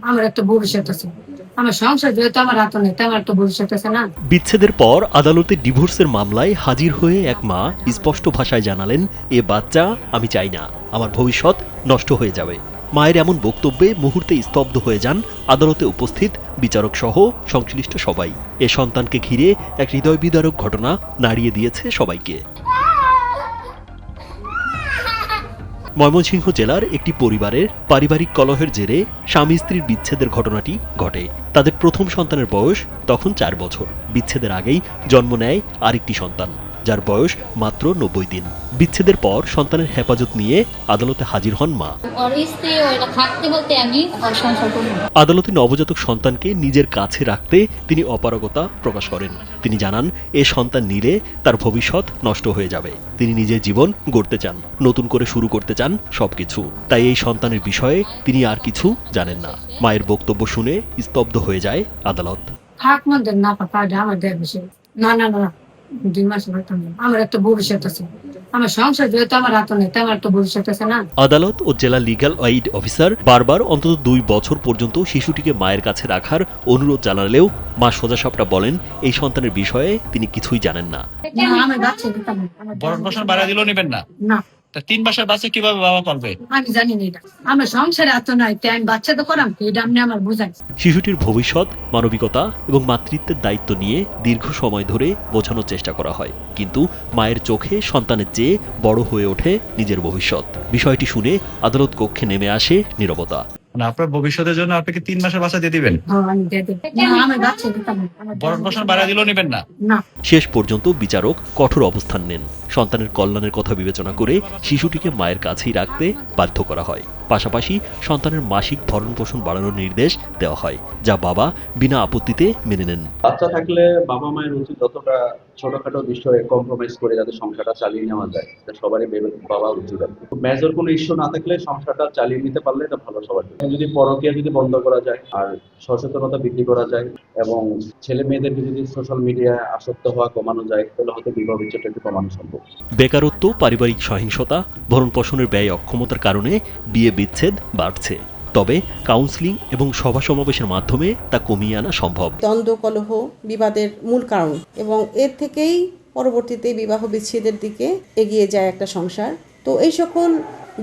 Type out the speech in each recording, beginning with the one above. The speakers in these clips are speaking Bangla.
আমার একটা ভবিষ্যৎ আছে, আমার সংসার যেহেতু আমার হাতে নেই, আমার একটা ভবিষ্যৎ আছে না। বিচ্ছেদের পর আদালতে ডিভোর্সের মামলায় হাজির হয়ে এক মা স্পষ্ট ভাষায় জানালেন, এ বাচ্চা আমি চাই না, আমার ভবিষ্যৎ নষ্ট হয়ে যাবে। মায়ের এমন বক্তব্যে মুহূর্তে স্তব্ধ হয়ে যান আদালতে উপস্থিত বিচারক সহ সংশ্লিষ্ট সবাই। এ সন্তানকে ঘিরে এক হৃদয় বিদারক ঘটনা নাড়িয়ে দিয়েছে সবাইকে। ময়মনসিংহ জেলার একটি পরিবারের পারিবারিক কলহের জেরে স্বামী স্ত্রীর বিচ্ছেদের ঘটনাটি ঘটে। তাদের প্রথম সন্তানের বয়স তখন 4 বছর। বিচ্ছেদের আগেই জন্ম নেয় আরেকটি সন্তান, যার বয়স মাত্র 90 দিন। বিচ্ছেদের পর সন্তানের হেফাজত নিয়ে আদালতে হাজির হন মা। আদালতে নবজাতক সন্তানকে নিজের কাছে রাখতে তিনি অপারগতা প্রকাশ করেন। তিনি জানান, এ সন্তান নিলে তার ভবিষ্যৎ নষ্ট হয়ে যাবে। তিনি নিজের জীবন গড়তে চান, নতুন করে শুরু করতে চান সবকিছু। তাই এই সন্তানের বিষয়ে তিনি আর কিছু জানেন না। মায়ের বক্তব্য শুনে স্তব্ধ হয়ে যায় আদালত। থাক মধ্যে না পাপা, আমার দেয় বিষয় না না না, 2 মাস হইতাম না, আমার একটা ভবিষ্যৎ আছে, আমার সংসার যেহেতু আমার হাতে নেই, আমার একটা ভবিষ্যৎ আছে না। আদালত ও জেলা লিগ্যাল এইড অফিসার বারবার অন্তত 2 বছর পর্যন্ত শিশুটিকে মায়ের কাছে রাখার অনুরোধ জানালেও মা সোজাসাপটা বলেন, এই সন্তানের বিষয়ে তিনি কিছুই জানেন না। আমি বাচ্চা দিতাম না, বরণ পোষণ বাড়া দিলেও নেবেন না। না, তা 3 মাসের বাচ্চা কিভাবে বাবা পালবে? আমি জানি না এটা, আমার সংসারে এত নাই, তাই আমি বাচ্চা তো করাম, এটা আপনি আমার বুঝাই। শিশুটির ভবিষ্যৎ, মানবিকতা এবং মাতৃত্বের দায়িত্ব নিয়ে দীর্ঘ সময় ধরে বোঝানোর চেষ্টা করা হয়, কিন্তু মায়ের চোখে সন্তানের চেয়ে বড় হয়ে ওঠে নিজের ভবিষ্যৎ। বিষয়টি শুনে আদালত কক্ষে নেমে আসে নীরবতা। মানে আপনার ভবিষ্যতের জন্য আপনাকে 3 মাসের বাচ্চা দিয়ে দিবেন? আমি দিয়ে দেব না, আমি বাচ্চা দিতাম না, বরণ পোষণ বাড়া দিলেও নেবেন না। না। শেষ পর্যন্ত বিচারক কঠোর অবস্থান নেন। সন্তানের কল্যাণের কথা বিবেচনা করে শিশুটিকে মায়ের কাছেই রাখতে বাধ্য করা হয়। পাশাপাশি সন্তানের মাসিক ভরণ পোষণ বাড়ানোর নির্দেশ দেওয়া হয়, যা বাবা বিনা আপত্তিতে মেনে নেন। বাচ্চা থাকলে বাবা মায়ের উচিত যতটা ছোটখাটো বিষয়ে কম্প্রোমাইজ করে যাতে সংসারটা চালিয়ে নেওয়া যায়, এটা সবারই ভাবা উচিত। খুব মেজর কোনো ইস্যু না থাকলে সংসারটা চালিয়ে নিতে পারলে এটা ভালো সবার জন্য। যদি পরকীয়া যদি বন্ধ করা যায় আর সচেতনতা বৃদ্ধি করা যায় এবং ছেলে মেয়েদেরকে যদি সোশ্যাল মিডিয়ায় আসক্ত হওয়া কমানো যায়, তাহলে হয়তো বিবাহ বিচ্ছেদটা একটু কমানো সম্ভব। বেকারত্ব, পারিবারিক সহিংসতা, ভরণ পোষণের ব্যয় অক্ষমতার কারণে বিয়ে বিচ্ছেদ বাড়ছে। তবে কাউন্সেলিং এবং সভা সমাবেশের মাধ্যমে তা কমিয়ে আনা সম্ভব। দ্বন্দ্ব কলহ বিবাদের মূল কারণ এবং এর থেকেই পরবর্তীতে বিবাহ বিচ্ছেদের দিকে এগিয়ে যায় একটা সংসার। তো এই সকল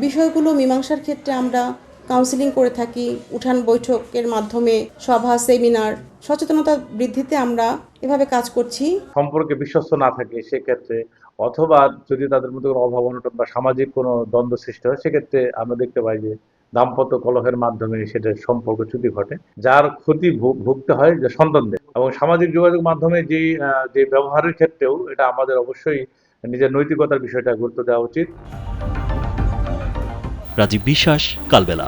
বিষয়গুলো মীমাংসার ক্ষেত্রে আমরা কাউন্সেলিং করে থাকি, উঠান বৈঠকের মাধ্যমে, সভা, সেমিনার, সচেতনতা বৃদ্ধিতে আমরা এভাবে কাজ করছি। সম্পর্কে বিশ্বস্ত না থাকে সেক্ষেত্রে, অথবা যদি তাদের মধ্যে কোনো অভাব অনটন বা সামাজিক কোনো দ্বন্দ্ব সৃষ্টি হয়, সেক্ষেত্রে আমরা দেখতে পাই যে দাম্পত্য কলহের মাধ্যমে সেটা সম্পর্ক চ্যুতি ঘটে, যার ক্ষতি ভুগতে হয় যে সন্তানদের। এবং সামাজিক যোগাযোগ মাধ্যমে যে ব্যবহারের ক্ষেত্রেও এটা আমাদের অবশ্যই নিজের নৈতিকতার বিষয়টা গুরুত্ব দেওয়া উচিত। রাজীব বিশ্বাস, কালবেলা।